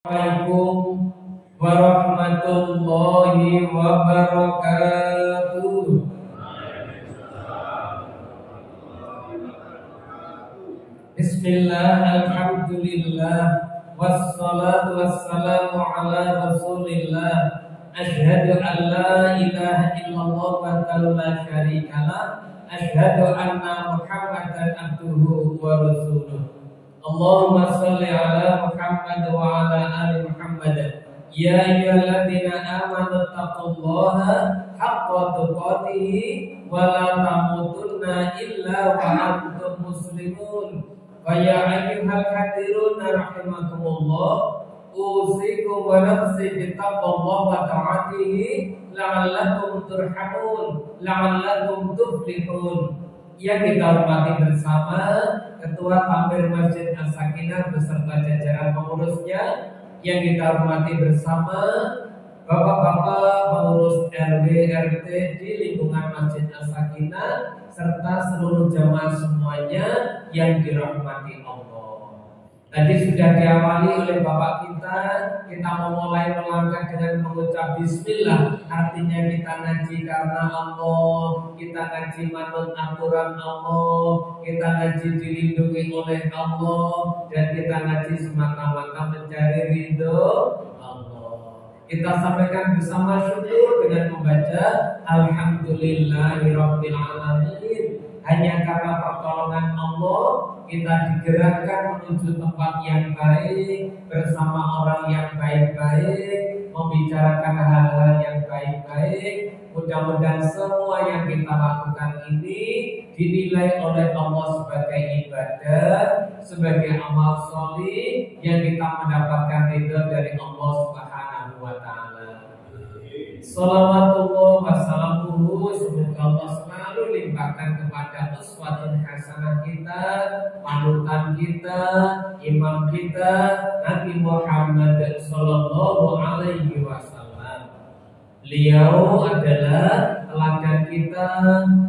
Assalamualaikum warahmatullahi wabarakatuh. Bismillah, alhamdulillah, wassalatu wassalamu ala rasulillah. Asyhadu an la ilaha illallah wahdahu la syarikalah. Asyhadu anna Muhammadan abduhu wa rasuluh. Allahumma salli ala Muhammad wa ala ali Muhammad. Ya ayyuhalladzina amanu taqullaha haqqa tuqatih wa la tamutunna illa wa antum muslimun. Wa ya ayyuhal hadirun rahimakumullah, usikum wa nafsi bittaqwallahi wa ta'atihi la'allakum turhamun, la'allakum tuflihun. Yang kita hormati bersama Ketua Takmir Masjid As-Sakinah beserta jajaran pengurusnya, yang kita hormati bersama Bapak-bapak pengurus RW RT di lingkungan Masjid As-Sakinah serta seluruh jamaah semuanya yang dirahmati Allah. Tadi sudah diawali oleh Bapak kita memulai melangkah dengan mengucap Bismillah. Artinya kita ngaji karena Allah, kita ngaji manut aturan Allah, kita ngaji dilindungi oleh Allah, dan kita ngaji semata-mata mencari ridho Allah. Kita sampaikan bersama syukur dengan membaca Alhamdulillahirabbil alamin. Hanya karena pertolongan Allah kita digerakkan menuju tempat yang baik, bersama orang yang baik-baik, membicarakan hal-hal yang baik-baik. Mudah-mudahan semua yang kita lakukan ini dinilai oleh Allah sebagai ibadah, sebagai amal sholih yang kita mendapatkan ridho dari Allah Subhanahu wa ta'ala. Salawatullah wassalamuhu, semoga Allah selalu limpahkan kepada uswatun hasanah kita, panutan kita, imam kita, Nabi Muhammad sallallahu alaihi wasallam. Beliau adalah teladan kita,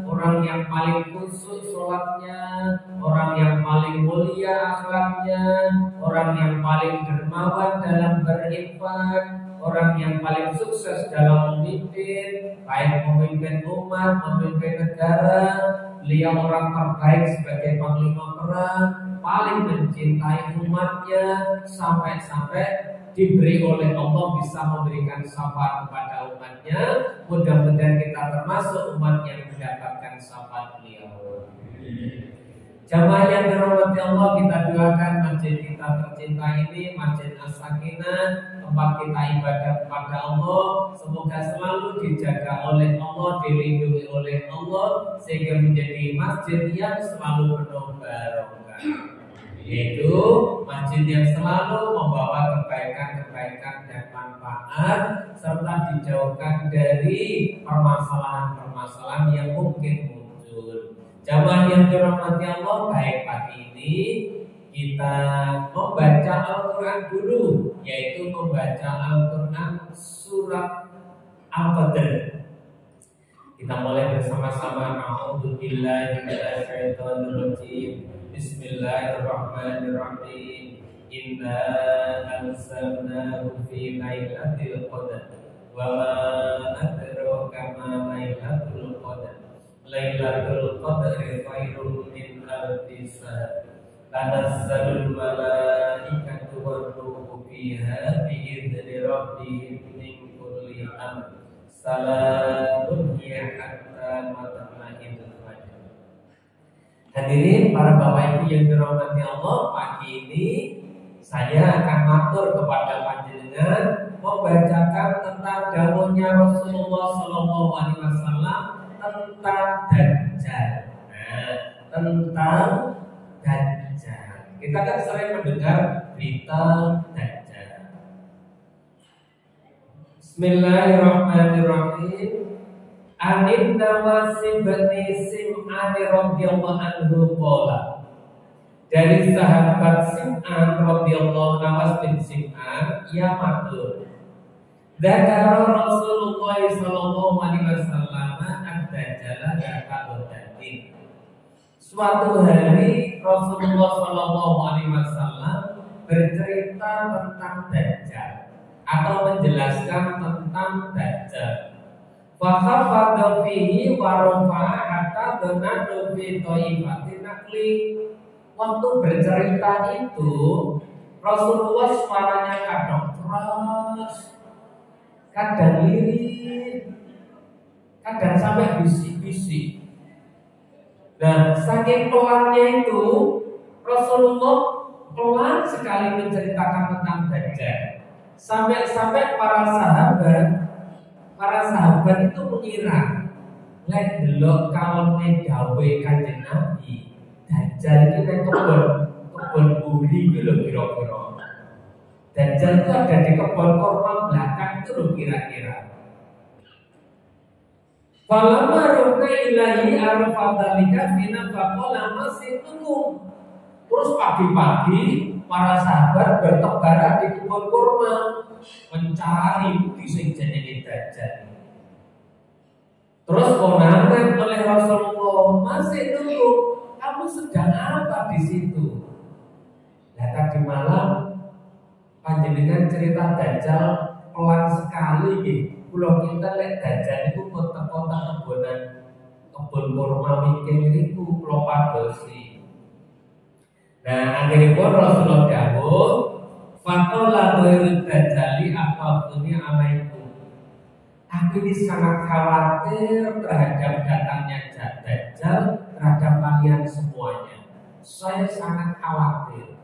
orang yang paling khusyuk sholatnya, orang yang paling mulia akhlaknya, orang yang paling dermawan dalam berinfak, orang yang paling sukses dalam memimpin, baik memimpin umat, memimpin negara. Beliau orang terbaik sebagai panglima perang, paling mencintai umatnya, sampai-sampai diberi oleh Allah bisa memberikan syafaat kepada umatnya. Mudah-mudahan kita termasuk umat yang mendapatkan syafaat beliau. Jamaah yang dirahmati Allah, kita doakan masjid kita tercinta ini, Masjid As-Sakinah, tempat kita ibadah kepada Allah, semoga selalu dijaga oleh Allah, dilindungi oleh Allah, sehingga menjadi masjid yang selalu penuh barokah, yaitu masjid yang selalu membawa kebaikan-kebaikan dan manfaat, serta dijauhkan dari permasalahan-permasalahan yang mungkin muncul. Jamaah yang dirahmati Allah, baik pagi ini kita membaca Al-Quran dulu, yaitu membaca Al-Quran surat Al-Qadr. Kita mulai bersama-sama. A'udzubillahi minasyaitonirrajim. Bismillahirrahmanirrahim. Inna anzalnahu fi lailatul qadr wa ma adraka ma lailatul qadr. Lailatul qadri khairun min alfi syahr. Tanazzalul malaikatu war-ruhu fiha bi'idzni rabbihim min kulli amr. Salamun hiya hatta matla'il fajr. Hadirin para bapak ibu yang dirahmati Allah, pagi ini saya akan matur kepada panjenengan membacakan tentang dawuhnya Rasulullah sallallahu alaihi wasallam tentang Dajjal. Tentang Dajjal. Kita kan sering mendengar berita Dajjal. Bismillahirrahmanirrahim. Anin Nawasi bin Sim'an radhiyallahu anhu qala. Dari sahabat Sim'an radhiyallahu Nawas bin Sim'an, ia matur. Dzakara Rasulullah sallallahu alaihi wasallam ad-Dajjal dzakaratin. Suatu hari Rasulullah sallallahu alaihi wasallam bercerita tentang Dajjal. atau menjelaskan tentang Dajjal. Fakhafadha fihi wa rafa'a hatta dhanadu fi thaifatin nakli. Waktu bercerita itu Rasulullah suaranya kadang keras, kadang lirih, kadang sampai bisik-bisik. Dan saking pelannya itu Rasulullah pelan sekali menceritakan tentang Dajjal. Sampai-sampai para sahabat itu mengira, lek delok kalone dawe Kanjeng Nabi, Dajjal itu nang kebon buri gitu loh kira-kira. Dajjal itu ada di kebun kurma belakang itu loh kira-kira. Falamma rukna ilahi arfadhalika fina faqala masih tunggu. Terus pagi-pagi para sahabat bertebaran di kebun kurma mencari sing jenenge Dajjal. Terus konangan oleh Rasulullah, masih tunggu, kamu sedang apa di situ? Nah, tadi malam panjenengan cerita Dajjal pelan sekali gitu. Pulau kita lihat Dajjal itu kota-kota kebun kurma mikir itu pulau padosi. Nah, akhirnya pun Rasulullah dawuh, faqala ghairu Dajjali aqabuni alaikum. Aku ini sangat khawatir terhadap datangnya Dajjal terhadap kalian semuanya. Saya sangat khawatir.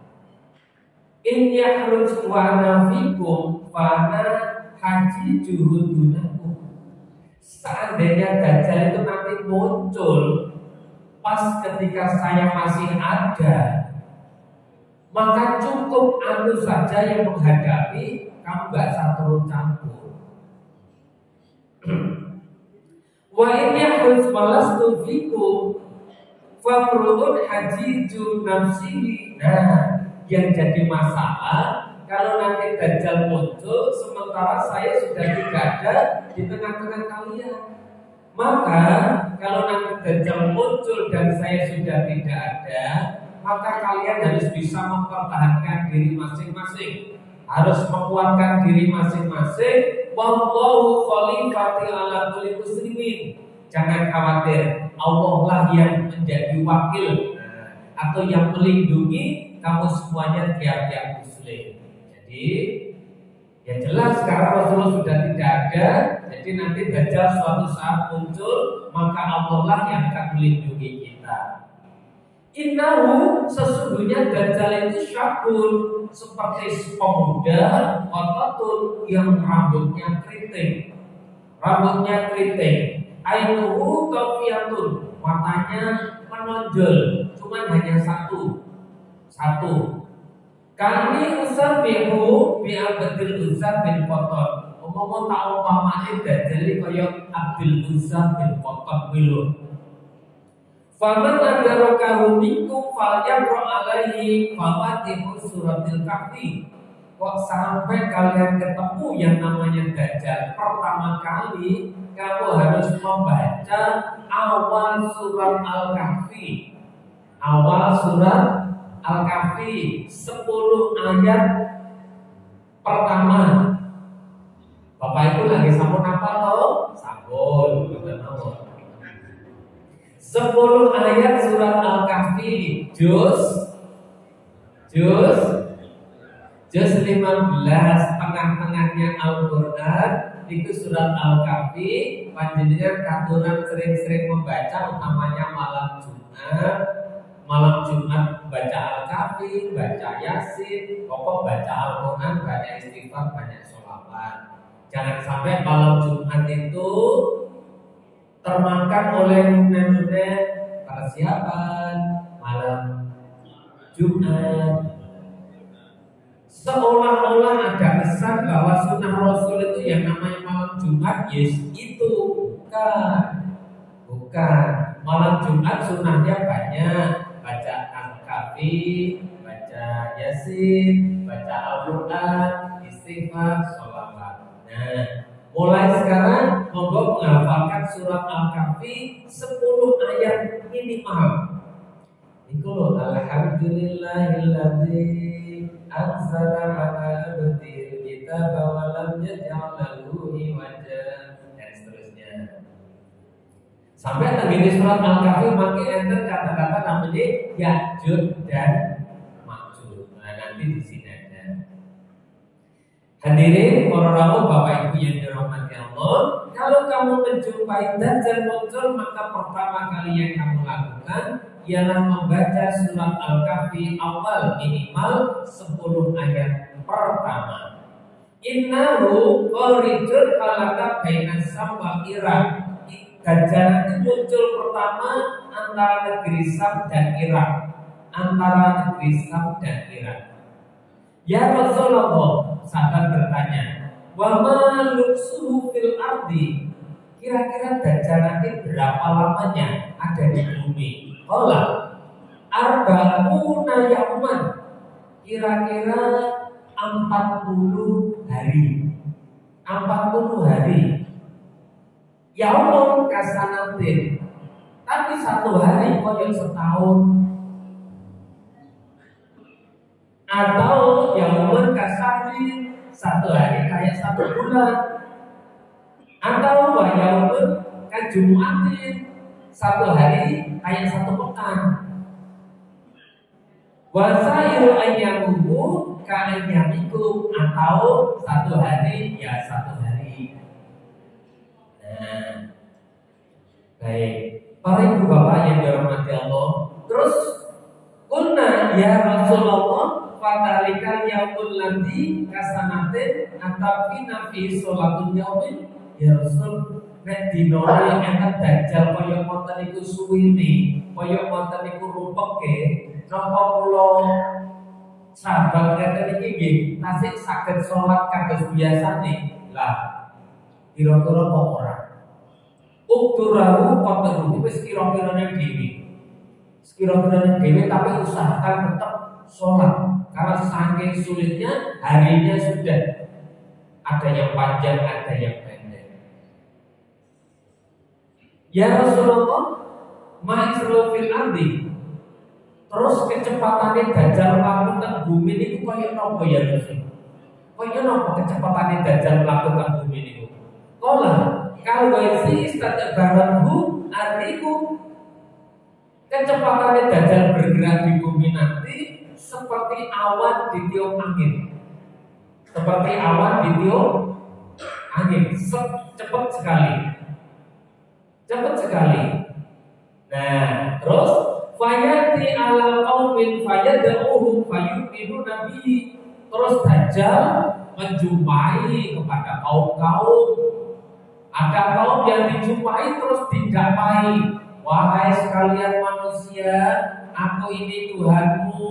In yakhruj wa nafikum fana haji juhudunaku. Seandainya Dajjal itu nanti muncul pas ketika saya masih ada, maka cukup aku saja yang menghadapi, kamu gak satu campur. Wa in yahrus balastu fikum famru'un hajiju nafsihi. Nah, yang jadi masalah kalau nanti Dajjal muncul sementara saya sudah tidak ada di tengah-tengah kalian. Maka kalau nanti Dajjal muncul dan saya sudah tidak ada, maka kalian harus bisa mempertahankan diri masing-masing, harus menguatkan diri masing-masing. Wallahu khalifati ala kulli muslimin. Jangan khawatir, Allah lah yang menjadi wakil atau yang melindungi kamu semuanya tiap-tiap muslim. Jadi ya jelas sekarang Rasulullah sudah tidak ada. Jadi nanti Dajjal suatu saat muncul, maka Allah lah yang akan melindungi kita. Innahu, sesungguhnya Dajjal itu syabun, seperti pemuda ototun yang rambutnya keriting. Rambutnya keriting. Ainuhu tawfiyatun, matanya menonjol, cuman hanya satu. Kami usabbihu bi Abdul Uzza bin Qatan. Umpama tak umpamane Dajjal kaya Abdul Uzza bin Qatan kuwi. Faman adrakahu minkum falyaqra alaihi fawatihu suratil kahfi. Kok sampai kalian ketemu yang namanya Dajjal pertama kali, kamu harus membaca awal surat Al-Kahfi. Awal surat Al-Kahfi 10 ayat pertama. Bapak Ibu lagi sampun apa toh? Sampun, betul mawon. 10 ayat surat Al-Kahfi, juz 15, tengah-tengahnya Al-Qur'an itu surat Al-Kahfi. Panjenengan katuran sering-sering membaca, utamanya malam Jumat baca Al-Kahfi, baca Yasin, pokok baca Al-Quran, banyak istighfar, banyak sholawat. Jangan sampai malam Jumat itu termakan oleh nunen-nunen persiapan malam Jumat. Seolah-olah ada kesan bahwa sunnah Rasul itu yang namanya malam Jumat, yes itu bukan. Malam Jumat sunnahnya banyak, baca Al-Kahfi, baca Yasin, baca Al-Quran, istighfar, sholawat. Nah, mulai sekarang monggo menghafalkan surat Al-Kahfi 10 ayat minimal. Iku loh, alhamdulillahilladzi anzala ala abdihi kitaba wa lam yaj'al lahu iwaja, dan seterusnya. Sampai tengene surat Al-Kahfi makin enten kata-kata namanya Ya'juj dan Ma'juj. Nah, nanti di sini ada. Hadirin para rawuh Bapak Ibu yang dirahmati Allah, kalau kamu menjumpai Dajjal muncul, maka pertama kali yang kamu lakukan ialah membaca surat Al-Kahfi awal minimal 10 ayat pertama. Innahu qarijun halaka bainas Sam wa Irak. Dajjal itu muncul pertama antara negeri Sam dan Irak. Antara negeri Sam dan Irak. Ya Rasulullah, sahabat bertanya, wa ma luksuhu fil ardi? Kira-kira Dajjal nanti berapa lamanya ada di bumi? Qala arba'una yauman. Kira-kira 40 hari. 40 hari. Yaumun kasanatin. Tapi satu hari koyo setahun. Atau yaumun kasari, satu hari kayak satu bulan. Atau wa yaumun kajumuatin, satu hari kayak satu pekan. Wasairu ayyamuhu ka'ayyamikum, atau satu hari ya satu hari. Nah, baik, para ibu bapak yang dirahmati Allah. Terus qulna ya Rasulullah fadzalikal yaumul ladzi kasanatin atafina fi sholatul yaumin. Ya Rasul, nek dinore enak Dajjal kaya ngoten niku suwine, kaya ngoten niku rupeke, napa kula sahabat ngeten iki nggih tasih saged salat kados biasane. Lah kira-kira kok ora. Ukturahu qadruhu wis kira-kirane dhewe. Sekira-kirane dhewe tapi usahakan tetap sholat. Karena saking sulitnya harinya sudah ada yang panjang, ada yang pendek. Ya Rasulullah, ma'isru fil ardi. Terus kecepatannya Dajjal melakukan bumi ini kaya napa ya Rasul? Kaya napa kecepatannya Dajjal melakukan bumi ini? Qala kalau isi istadbaranhu ariku. Kecepatannya Dajjal bergerak di bumi nanti seperti awan ditiup angin. Seperti awan ditiup angin, cepat sekali. Cepat sekali. Nah, terus fayati ala qaumin fayad'uhum fayu'minu nabi. Terus Dajjal menjumpai kepada kaum-kaum. Ada kaum yang dijumpai terus didapai. Wahai sekalian manusia, aku ini Tuhanmu,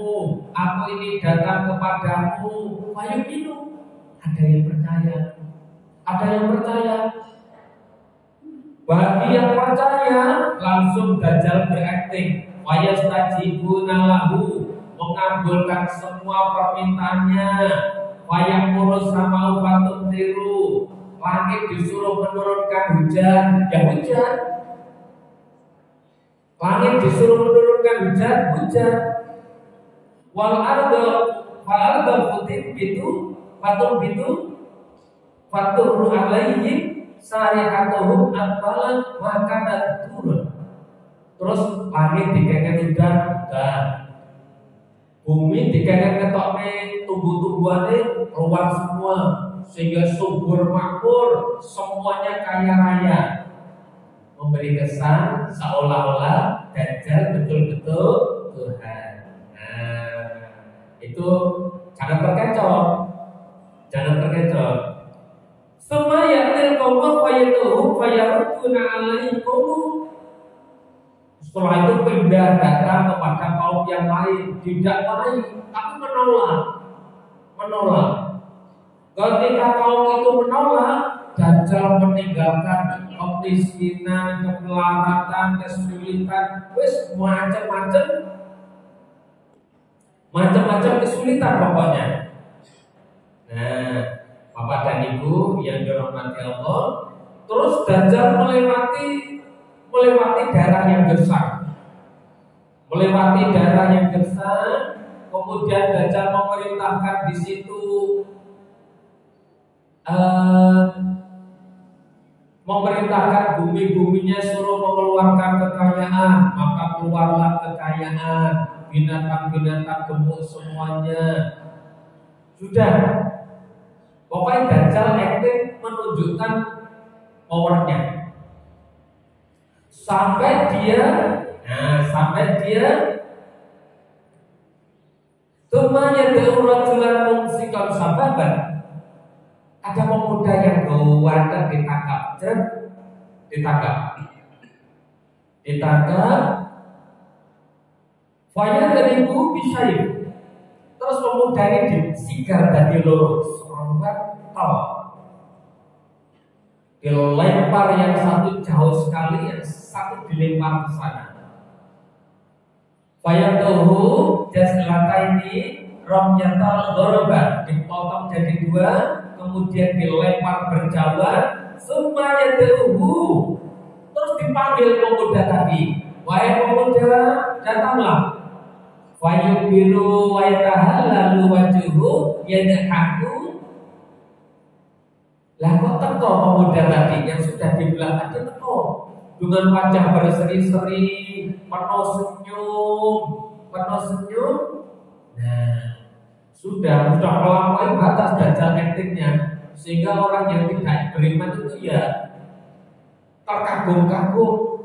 aku ini datang kepadamu. Ayo minum. Ada yang percaya, ada yang percaya. Bagi yang percaya, langsung Dajjal berakting. Wayastajibuna lahu, mengabulkan semua permintaannya. Wayamuru sama'u fatumtiru, langit disuruh menurunkan hujan, ya hujan. Langit disuruh menurunkan hujan, hujan. Wal arda futin bitu, fatum bitu, fatur alaihim sarihatuhum atbalan makanan turun. Terus langit dikengken hujan, hujan. Bumi dikengken ketokne tumbuh-tumbuhane keluar semua, sehingga subur makmur, semuanya kaya raya. Memberi kesan seolah-olah Dajjal betul-betul Tuhan. Nah, itu jangan terkecoh, jangan terkecoh. Semayatil qawma fayatuhu fayaruduna alaikum. Setelah itu pindah datang kepada kaum yang lain, tidak baik, tapi menolak. Ketika kaum itu menolak, Dajjal meninggalkan kemiskinan, kemelaratan, kesulitan, wis macam-macam kesulitan pokoknya. Nah, Bapak dan Ibu yang dirahmati Allah, terus Dajjal melewati daerah yang gersang. Kemudian Dajjal memerintahkan di situ eh, memerintahkan bumi-buminya suruh mengeluarkan kekayaan, maka keluarlah kekayaan, binatang-binatang gemuk semuanya. Sudah, pokoknya Dajjal acting menunjukkan powernya. Sampai dia Tumanya rajulan mumsikan sababan. Ada pemuda yang gawat ditangkap. Faya dari ibu bisyai. Terus pemuda ini disigar dari lurus, dilempar yang satu jauh sekali, yang satu dilempar ke sana. Faya tuhu jaselaka ini romyatal goroban, dipotong jadi dua, kemudian dilempar berjauhan, semuanya tuhu. Terus dipanggil pemuda tadi, wahai pemuda, datanglah. Fayum biru wayatahal lalu wajuhu yadhaku. Lah kok teko pemuda tadi yang sudah dibilang tadi teko dengan wajah berseri-seri, penuh senyum. Nah, sudah melampaui batas Dajjal actingnya, sehingga orang yang tidak beriman itu ya terkagum-kagum.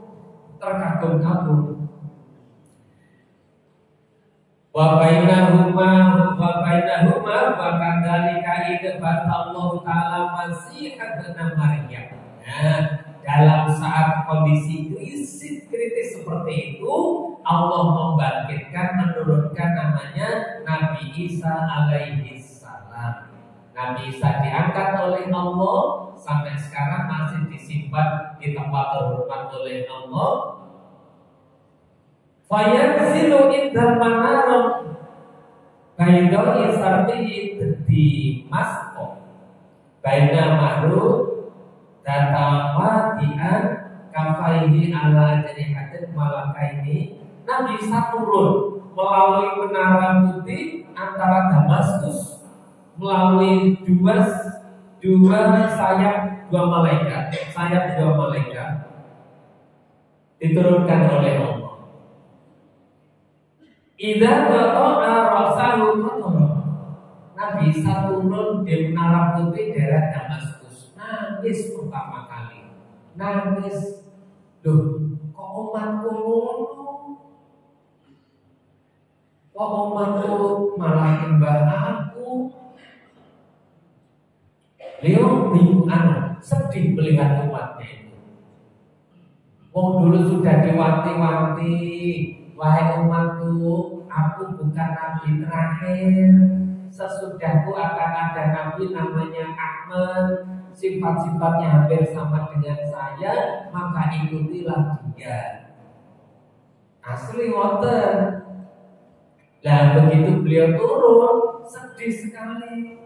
Wa bainahuma wa kadzalika idzatallahu ta'ala Masih ibn Maryam. Nah, dalam saat kondisi kritis seperti itu, Allah menurunkan namanya Nabi Isa alaihi salam. Nabi Isa diangkat oleh Allah, sampai sekarang masih disimpan di tempat terhormat oleh Allah. Fayanzilu indal manaram baidai sartihi di masko baina mahru datamatian kafaihi ala jarihatin malakaini. Nabi Isa turun melalui menara putih antara Damaskus, melalui dua sayap dua malaikat diturunkan oleh Allah. Idza qata'a rasahu qatara. Nabi Isa turun di menara putih daerah Damaskus. Nangis pertama kali. Loh, kok umatku ngono? Kok umatku malah nyembah aku? Beliau bingung, sedih melihat umatnya itu. Wong dulu sudah diwanti-wanti, wahai umatku, aku bukan nabi terakhir. Sesudahku akan ada nabi namanya Ahmad, sifat-sifatnya hampir sama dengan saya, maka ikutilah dia. Asli wonten. Nah, begitu beliau turun, sedih sekali.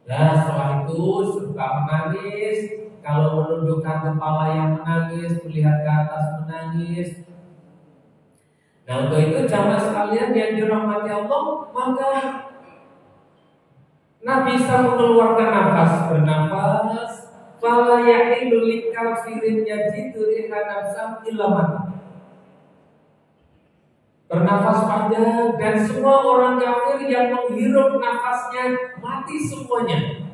Nah, setelah itu suka menangis. Kalau menundukkan kepala yang menangis, melihat ke atas menangis. Nah, untuk itu jamaah sekalian yang dirahmati Allah, maka Nabi Isa mengeluarkan bernafas. Fala yahilu likafirin yajidu riha nafsah illa mati. Bernafas panjang, dan semua orang kafir yang menghirup nafasnya mati semuanya.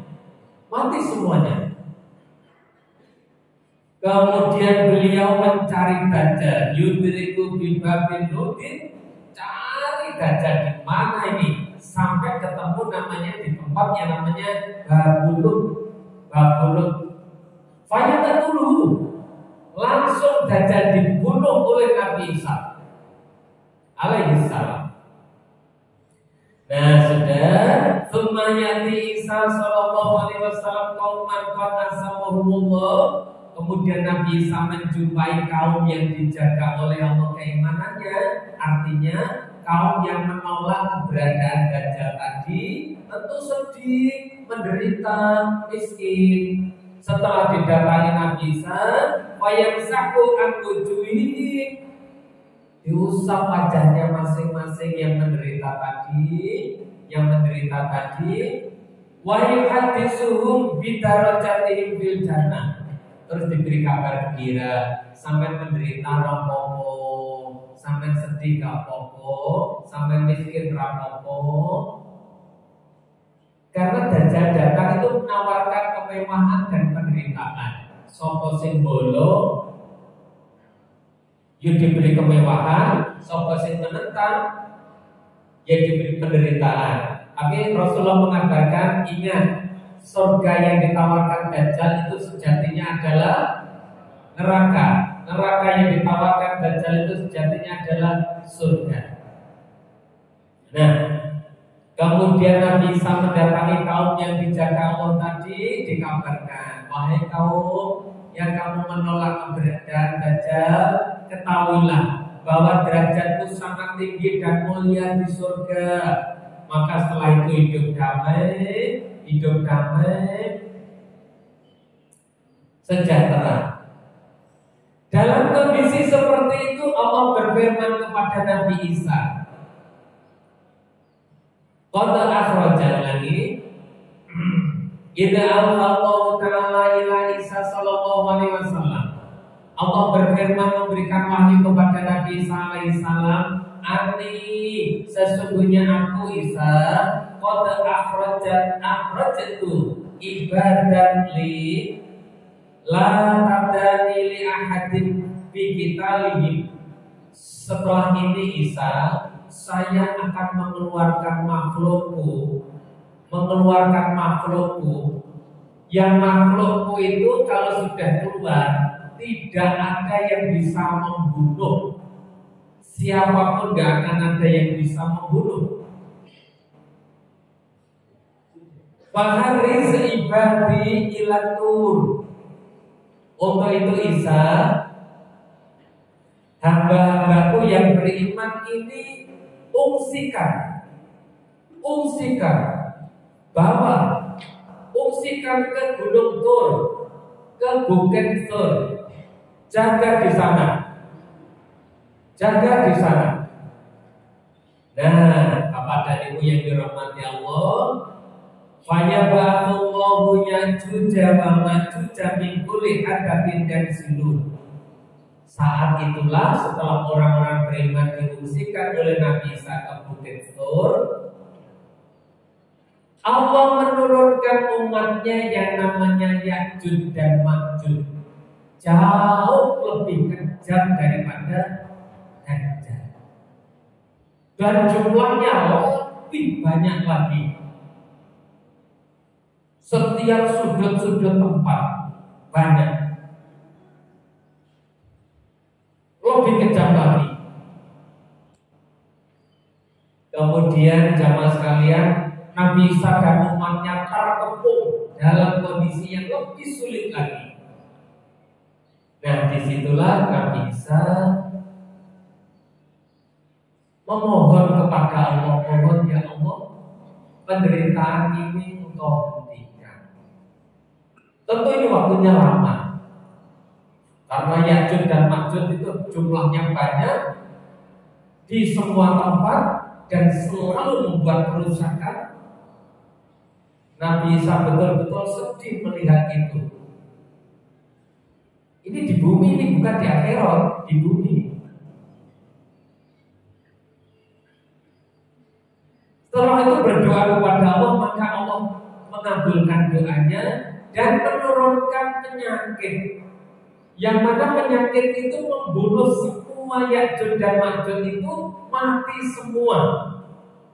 Kemudian beliau mencari Dajjal, yudriku bibabin nudin, cari Dajjal di mana ini, sampai ketemu namanya di tempat yang namanya Babulut. Fayatatuluhu, langsung Dajjal dibunuh oleh Nabi Isa alaihi salam. Nah, sudah Tsummayati Isa sallallahu alaihi wasallam qauman qad asamahumullah. Kemudian Nabi Isa menjumpai kaum yang dijaga oleh Allah keimanannya. Artinya kaum yang menolak keberadaan Dajjal tadi tentu sedih, menderita, miskin. Setelah didatangi Nabi Isa, wayamsahu an wujuhihi, diusap wajahnya masing-masing yang menderita tadi. wa yuhadditsuhum bi darajatihim fil jannah. Terus diberi kabar gembira, sampai menderita rapopo, sampai sedih rapopo, sampai miskin rapopo. Karena Dajjal datang itu menawarkan kemewahan dan penderitaan. Sopo sing bolo ya diberi kemewahan, sopo sing menentang ya diberi penderitaan. Tapi Rasulullah mengabarkan, ingat, surga yang ditawarkan Dajjal itu sejatinya adalah neraka. Neraka yang ditawarkan Dajjal itu sejatinya adalah surga. Nah, kemudian Nabi Isa mendatangi kaum yang dijaga Allah tadi, dikabarkan, wahai kaum yang kamu menolak keberadaan Dajjal, ketahuilah bahwa derajatku sangat tinggi dan mulia di surga. Maka setelah itu hidup damai, sejahtera. Dalam kondisi seperti itu Allah berfirman kepada Nabi Isa, qad akhrajal lagi idza Allah Ta'ala ila Isa sallallahu alaihi wasallam. Allah berfirman memberikan wahyu kepada Nabi Isa alaihi salam, "Ani, sesungguhnya aku Isa, qad akhrajtu ibadan li la tadani li ahadin fi qitalihim." Setelah ini Isa, saya akan mengeluarkan makhlukku, yang makhlukku itu kalau sudah keluar tidak ada yang bisa membunuh. Siapapun gak akan ada yang bisa membunuh. Fahariz ibadi ilatur. Untuk itu Isa, hamba-hambaku yang beriman ini ungsikan ke Gunung Tur, ke Bukit Tur, jaga di sana. Nah, Bapak dan Ibu yang dirahmati Allah, fayaba'atullahu yajuja wa majuja min kulli hadabin dan silur. Saat itulah setelah orang-orang beriman diungsikan oleh Nabi Isa ke Bukit Tur, Allah menurunkan umatnya yang namanya Ya'juj dan Ma'juj, jauh lebih kejam daripada Dajjal, dan jumlahnya lebih banyak lagi. Setiap sudut-sudut tempat banyak, lebih kejam lagi. Kemudian jamaah sekalian, Nabi Isa dan umatnya terkepung dalam kondisi yang lebih sulit lagi. Nah, disitulah Nabi Isa memohon kepada Allah, mohon ya Allah, penderitaan ini Engkau hentikan. Tentu ini waktunya lama, karena Ya'juj dan Ma'juj itu jumlahnya banyak di semua tempat dan selalu membuat kerusakan. Nabi Isa betul-betul sedih melihat itu. Ini di bumi, ini bukan di akhirat, di bumi. Setelah itu berdoa kepada Allah, maka Allah mengabulkan doanya dan menurunkan penyakit. Yang mana penyakit itu membunuh semua Ya'juj dan Ma'juj itu mati semua.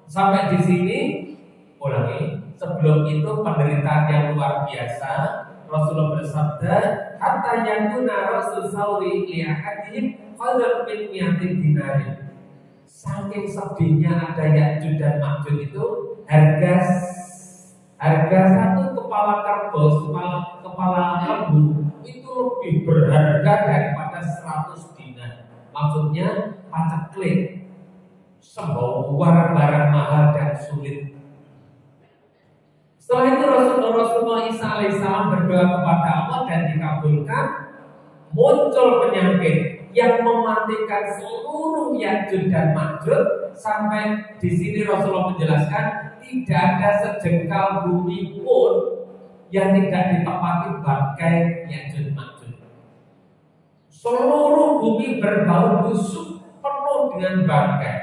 Sampai di sini, ulangi. Sebelum itu penderitaan yang luar biasa. Rasulullah bersabda, hatta yakuna rasul sauri li ahadihim khairan min mi'atin dinarin. Saking sedihnya ada Ya'juj dan Ma'juj itu, harga satu kepala kerbau, kepala lembu itu lebih berharga daripada 100 dinar. Maksudnya paceklik, sebuah barang-barang mahal dan sulit. Setelah itu Rasulullah Isa alaihissalam berdoa kepada Allah dan dikabulkan. Muncul penyakit yang mematikan seluruh Ya'juj dan Ma'juj. Sampai di sini Rasulullah menjelaskan tidak ada sejengkal bumi pun yang tidak ditempati bangkai Ya'juj Ma'juj. Seluruh bumi berbau busuk, penuh dengan bangkai.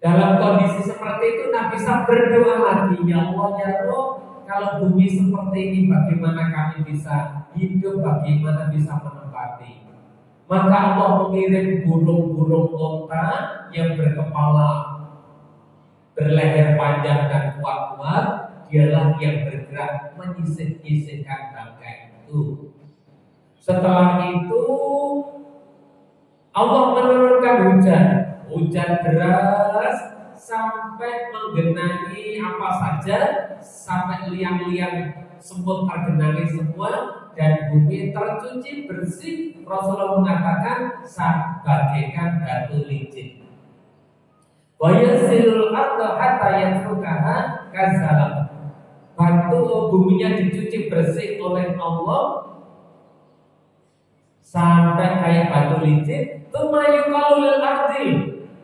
Dalam kondisi seperti itu Nabi Isa berdoa lagi, ya Allah ya Rabb, kalau bumi seperti ini bagaimana kami bisa hidup, bagaimana bisa menempati. Maka Allah mengirim burung-burung unta yang berkepala berleher panjang dan kuat-kuat, dialah yang bergerak menyisih-nyisihkan bangkai itu. Setelah itu Allah menurunkan hujan deras sampai menggenangi apa saja, sampai liang-liang semut tergenangi semua dan bumi tercuci bersih. Rasulullah mengatakan bagaikan batu licin. Wa yasilul arda hatta yatrukaha kazalam. Batu buminya dicuci bersih oleh Allah sampai kayak batu licin. Tumayu qaulul ardi.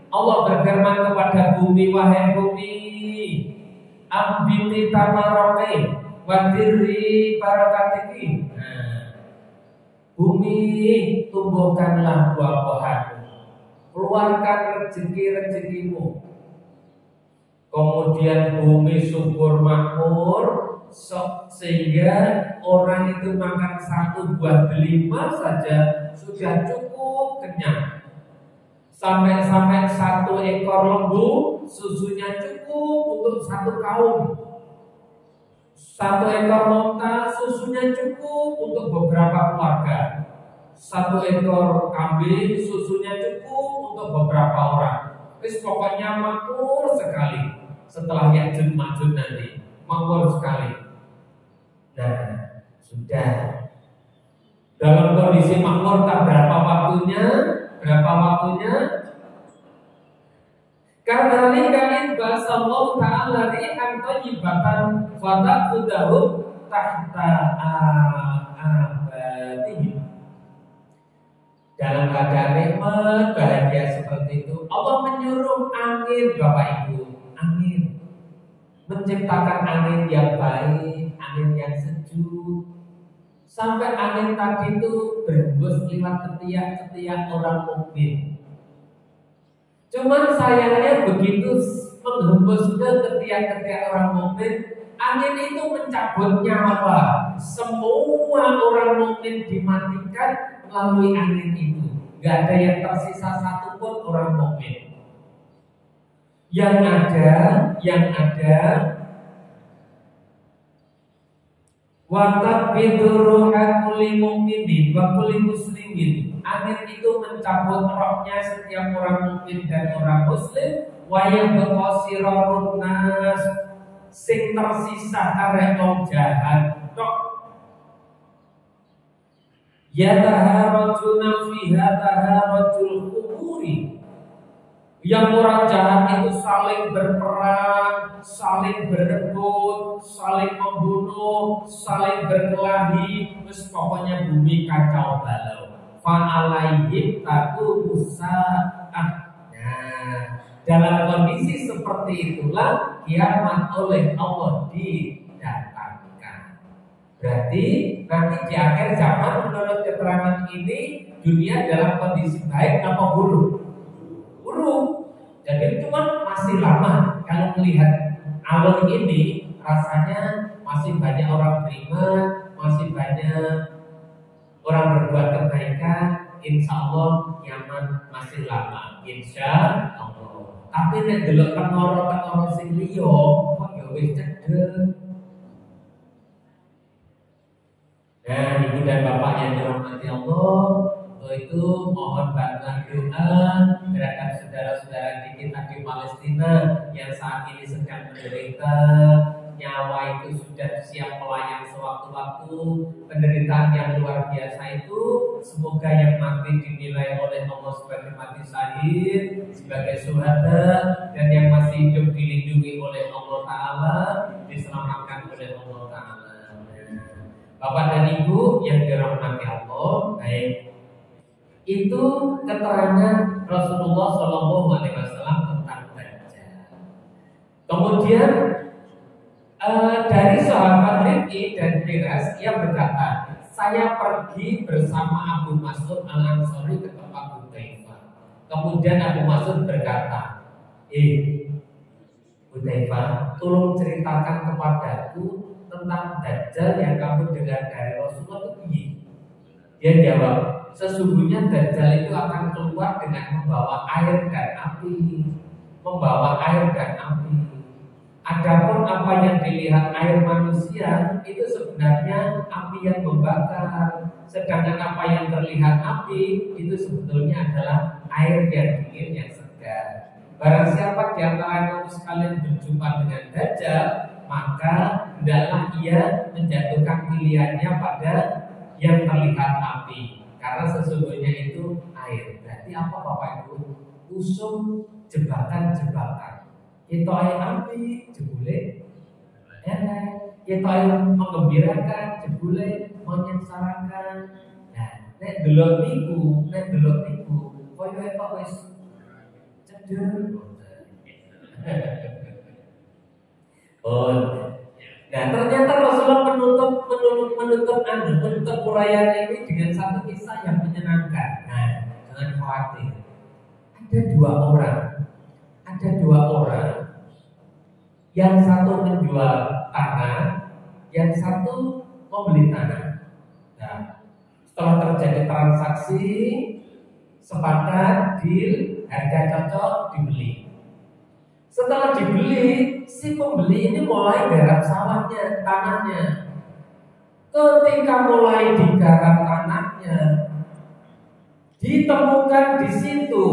Allah berfirman kepada bumi, wahai bumi, ambiti tamarati wadiri barakatiki. Bumi, tumbuhkanlah buah-buahanmu, keluarkan rezeki-rezekimu. Kemudian bumi subur makmur, sehingga orang itu makan satu buah delima saja sudah cukup kenyang. Sampai-sampai satu ekor lembu susunya cukup untuk satu kaum. Satu ekor unta susunya cukup untuk beberapa keluarga. Satu ekor kambing susunya cukup untuk beberapa orang. Pokoknya makmur sekali. Setelah Ya'juj Ma'juj nanti makmur sekali. Nah, sudah dalam kondisi makmur tak berapa waktunya? Kadzalika inbasallahu ta'ala rihan thayyibatan fata'khudhu tahta abadihim. Dalam keadaan nikmat bahagia seperti itu, Allah menyuruh angin, Bapak Ibu, angin, menciptakan angin yang baik, angin yang sejuk. Sampai angin tadi itu berhembus lewat ketiak-ketiak orang mukmin. Cuman sayangnya begitu menghembus ke ketiak-ketiak orang mukmin, angin itu mencabut nyawa. Semua orang mukmin dimatikan melalui angin itu. Gak ada yang tersisa satupun orang mukmin. Yang ada watak biduruha kulli mu'minin wa kulli muslimin. Angin itu mencabut rohnya setiap orang mukmin dan orang muslim. Wa yabqasirun nas, sing tersisa arek wong jahat tok. Yataharajuna fiha taharajul kuburi. Yang orang jahat itu saling berperang, saling berebut, saling membunuh, saling berkelahi, terus pokoknya bumi kacau balau. Fa'alaihim taqumusa'ah. Nah, dalam kondisi seperti itulah kiamat oleh Allah didatangkan. Berarti nanti di akhir zaman menurut keterangan ini dunia dalam kondisi baik apa buruk? Buruk. Jadi cuma masih lama. Kalau melihat alur ini rasanya masih banyak orang beriman, masih banyak orang berbuat kebaikan. Insya Allah kiamat masih lama. Insya Allah. Tapi nek delok tengoro sing liya kok ya wis cedhek. Nah, ibu dan bapak yang dirahmati Allah, itu mohon bantuan doa terhadap saudara-saudara kita di Palestina yang saat ini sedang menderita. Nyawa itu sudah siap melayang sewaktu-waktu. Penderitaan yang luar biasa itu semoga yang mati dinilai oleh Allah sebagai mati syahid, sebagai syuhada, dan yang masih hidup dilindungi oleh Allah Ta'ala, diselamatkan oleh Allah Ta'ala. Bapak dan Ibu yang dirahmati Allah, baik. Itu keterangan Rasulullah SAW Kemudian dari sahabat Rifqi dan Firas, ia berkata, saya pergi bersama Abu Mas'ud Al-Ansari ke tempat Hudzaifah. Kemudian Abu Mas'ud berkata, Hudzaifah, tolong ceritakan kepadaku tentang Dajjal yang kamu dengar dari Rasulullah itu. Dia jawab, sesungguhnya Dajjal itu akan keluar dengan membawa air dan api, membawa air dan api. Adapun apa yang dilihat air manusia itu sebenarnya api yang membakar, sedangkan apa yang terlihat api itu sebetulnya adalah air yang dingin yang segar. Barang siapa di antara kamu sekalian berjumpa dengan Dajjal, maka hendaklah ia menjatuhkan pilihannya pada yang terlihat api, karena sesungguhnya itu air. Berarti apa Bapak Ibu? Usum jebakan-jebakan. Itu air api, jebule elek. Itu air menggembirakan, jebule menyengsarakan. Nah, nek delok niku, koyo apa wis cedek. Nah, ternyata Rasulullah menutup uraian ini dengan satu kisah yang menyenangkan. Nah, jangan khawatir. Ada dua orang, yang satu menjual tanah, yang satu membeli tanah. Nah, setelah terjadi transaksi, sepakat, deal, harga cocok, dibeli. Setelah dibeli, si pembeli ini mulai garap sawahnya, tanahnya. Ketika mulai digarap tanahnya, ditemukan di situ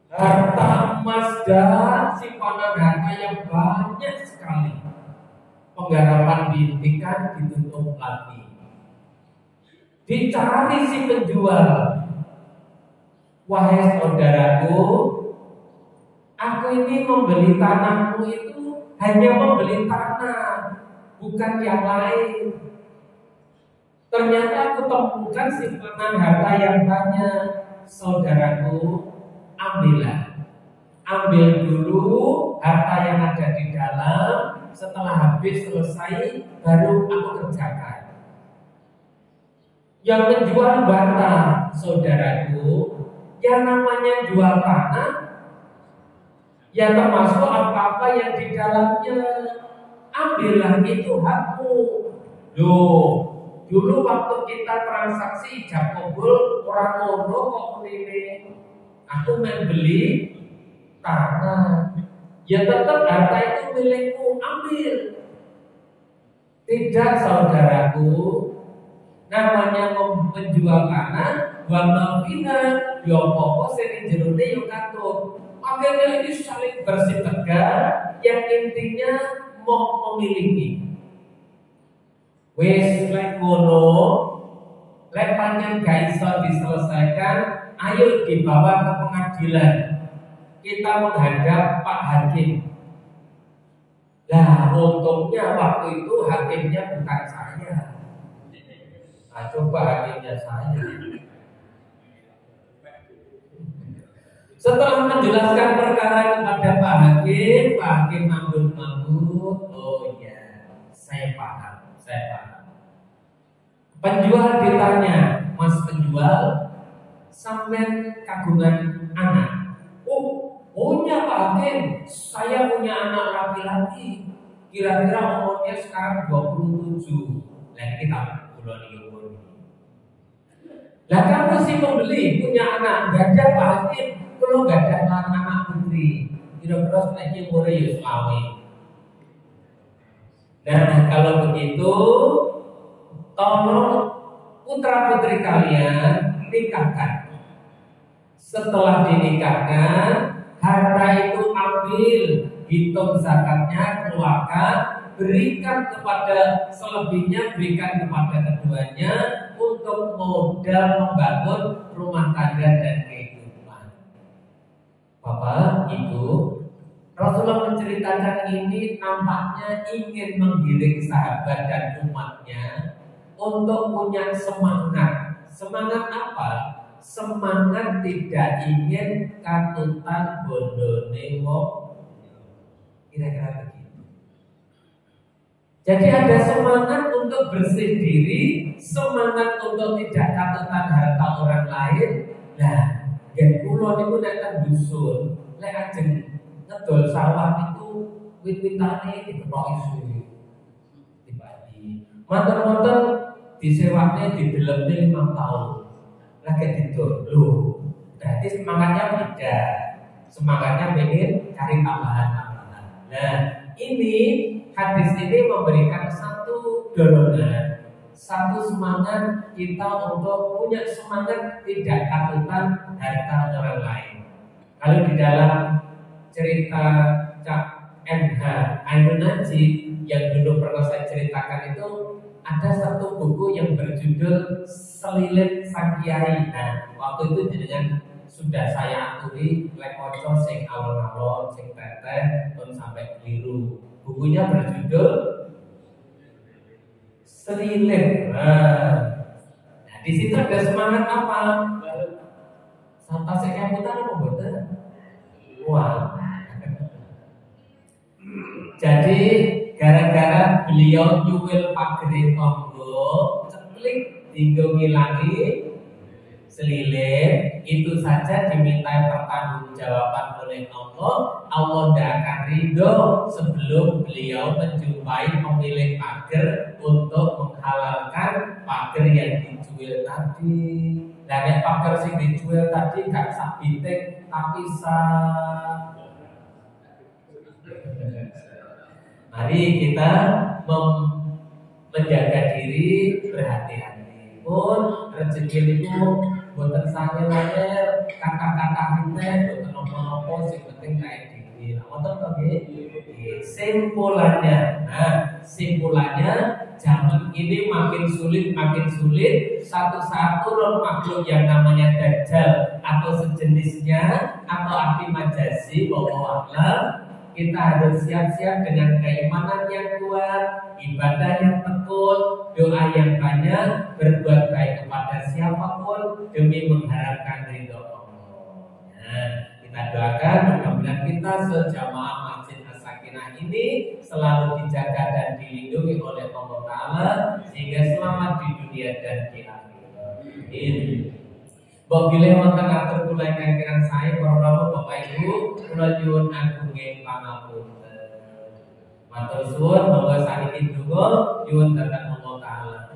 harta emas dan simpanan harta yang banyak sekali. Penggarapan dihentikan, ditutup lagi. Dicari si penjual. Wahai saudaraku, aku ini membeli tanahmu itu hanya membeli tanah, bukan yang lain. Ternyata aku temukan simpanan harta yang banyak. Saudaraku, ambil dulu harta yang ada di dalam. Setelah habis selesai, baru aku kerjakan. Yang menjual bantah, saudaraku, yang namanya jual tanah, ya termasuk apa-apa yang di dalamnya. Ambillah, itu hakmu. Loh, dulu waktu kita transaksi ijab kabul orang ngono kok menilai aku membeli tanah, ya tetap harta itu milikmu, ambil. Tidak saudaraku, namanya menjual tanah, wa mafina, yo popo sing jerone yo katut. Makanya ini saling bersih tegar, yang intinya mau memiliki. Wes lek ngono, lek pancen gak iso diselesaikan, ayo dibawa ke pengadilan. Kita menghadap Pak Hakim. Nah, untungnya waktu itu hakimnya bukan saya. Nah, coba hakimnya saya. Setelah menjelaskan perkara kepada Pak Hakim mambut-mambut. Oh iya, saya paham. Penjual ditanya, Mas penjual, sampean kagungan anak? Oh, punya Pak Hakim, saya punya anak laki-laki. Kira-kira umurnya sekarang 27. Nah, kita bulan ini. Lah kamu si pembeli punya anak, gak ada Pak Hakim. Kalau gak ada anak putri, kira-kira sebenarnya umurnya ya suami. Nah, kalau begitu, tolong putra putri kalian nikahkan. Setelah dinikahkan, harta itu ambil, hitung zakatnya, keluarkan, berikan kepada selebihnya, berikan kepada keduanya untuk modal membangun rumah tangga dan kehidupan. Bapak, Ibu, Rasulullah menceritakan ini nampaknya ingin menggiring sahabat dan umatnya untuk punya semangat. Semangat apa? Semangat tidak ingin katutan bondone wong. Kira-kira begitu. Jadi ada semangat untuk bersih diri, semangat untuk tidak katutan harta orang lain. Nah, gen kula niku nek teng dusun, lek ajeng ngedol sawah niku wit-witane diketoki suwi. Dibagi. Manten-manten disewakne didelemne 5 tahun. Lagi didol. Loh, berarti semangatnya beda. Semangatnya pengen cari tambahan-tambahan. Nah, ini hadis ini memberikan satu dorongan, satu semangat kita untuk punya semangat tidak katutan harta orang lain. Kalau di dalam cerita Cak MH Ainun Najib yang dulu pernah saya ceritakan itu, ada satu buku yang berjudul Selilit Sang Kiai. Nah, waktu itu dengan sudah saya aturi lek oco sing alon-alon sing teteh pun sampai keliru. Bukunya berjudul Selilit. Nah, di situ ada semangat apa? Sampai saya putar apa betul? Wah. Jadi gara-gara beliau nyuwil pagere tonggo, ceklik dinggo ngilangi selilit, itu saja dimintai pertanggungjawaban oleh Allah. Allah tidak akan ridho sebelum beliau menjumpai pemilik pager untuk menghalalkan pager yang dijual tadi. Dan pager yang dijual tadi gak sabitek tapi mari kita menjaga diri, berhati-hati. Pun rezeki itu boten sange-sange, kata-kata kita boten nopo-nopo, sing penting kayak gini. Wonten to nggih? Simpulannya, simpulannya zaman ini makin sulit, satu turun makhluk yang namanya Dajjal atau sejenisnya atau arti majazi, wallahu a'lam. Kita harus siap-siap dengan keimanan yang kuat, ibadah yang tekun, doa yang banyak, berbuat baik kepada siapapun demi mengharapkan ridho Allah. Nah, kita doakan mudah-mudahan kita sejamaah Masjid As-Sakinah ini selalu dijaga dan dilindungi oleh Allah Ta'ala sehingga selamat di dunia dan di akhirat. Amin. Bila wonten atur kula ingkang sae para rawuh Bapak Ibu, kula nyuwun agunging pangapunten. Matur suwun monggo saniki donga nyuwun dhateng Allah Taala.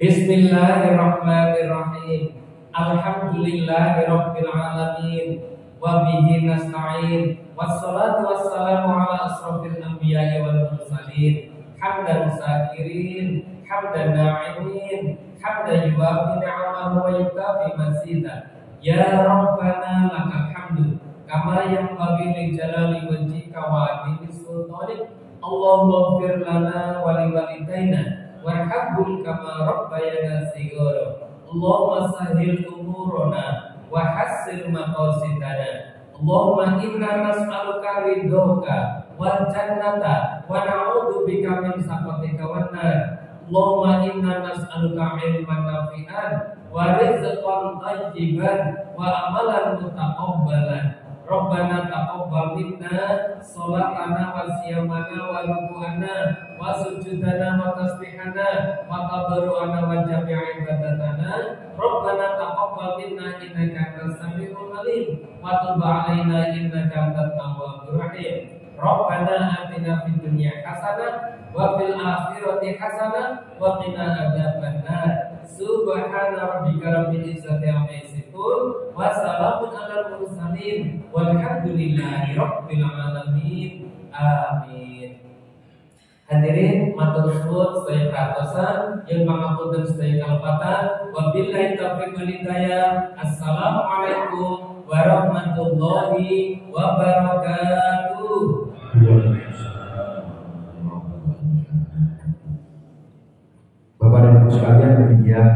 Bismillahirrahmanirrahim. Alhamdulillahirabbil alamin wa bihi nasta'in. Wassalatu wassalamu ala asrofil anbiya'i wal mursalin. Hamdan syakirin, hamdan na'imin. Hamdan yuwafi ni'amahu wa yukafi mazida. Ya Rabbana lakal hamdu kama yanbaghi li jalali wajhika wa adhimi sultanik. Allahumma ighfir lana wa li walidayna warhamhum kama rabbayana shighara. Allahumma sahhil umurana wa hassin maqasidana. Allahumma inna nas'aluka ridhoka wal jannata wa na'udzubika min sakhatika wan nar. Allahumma inna nas'aluka ilman nafi'an wa rizqan thayyiban wa amalan mutaqabbalan. Rabbana taqabbal minna salatana wa siyamana wa ruku'ana wa sujudana wa tasbihana wa tadarru'ana wa jami'a ibadatana. Rabbana taqabbal minna innaka antas samiul alim wa tub 'alaina innaka antat tawwabur rahim. Rabbana atina fid dunya hasanah wa fil akhirati hasanah wa qina adzabannar. Subhana rabbika rabbil izzati amma yasifun wa salamun alal mursalin walhamdulillahi rabbil alamin. Amin. Hadirin matur suwun sedaya pratosan yang pangapunten sedaya kalpatan. Wabillahi taufiq wal hidayah. Assalamualaikum warahmatullahi wabarakatuh. Bapak dan Ibu sekalian, demikian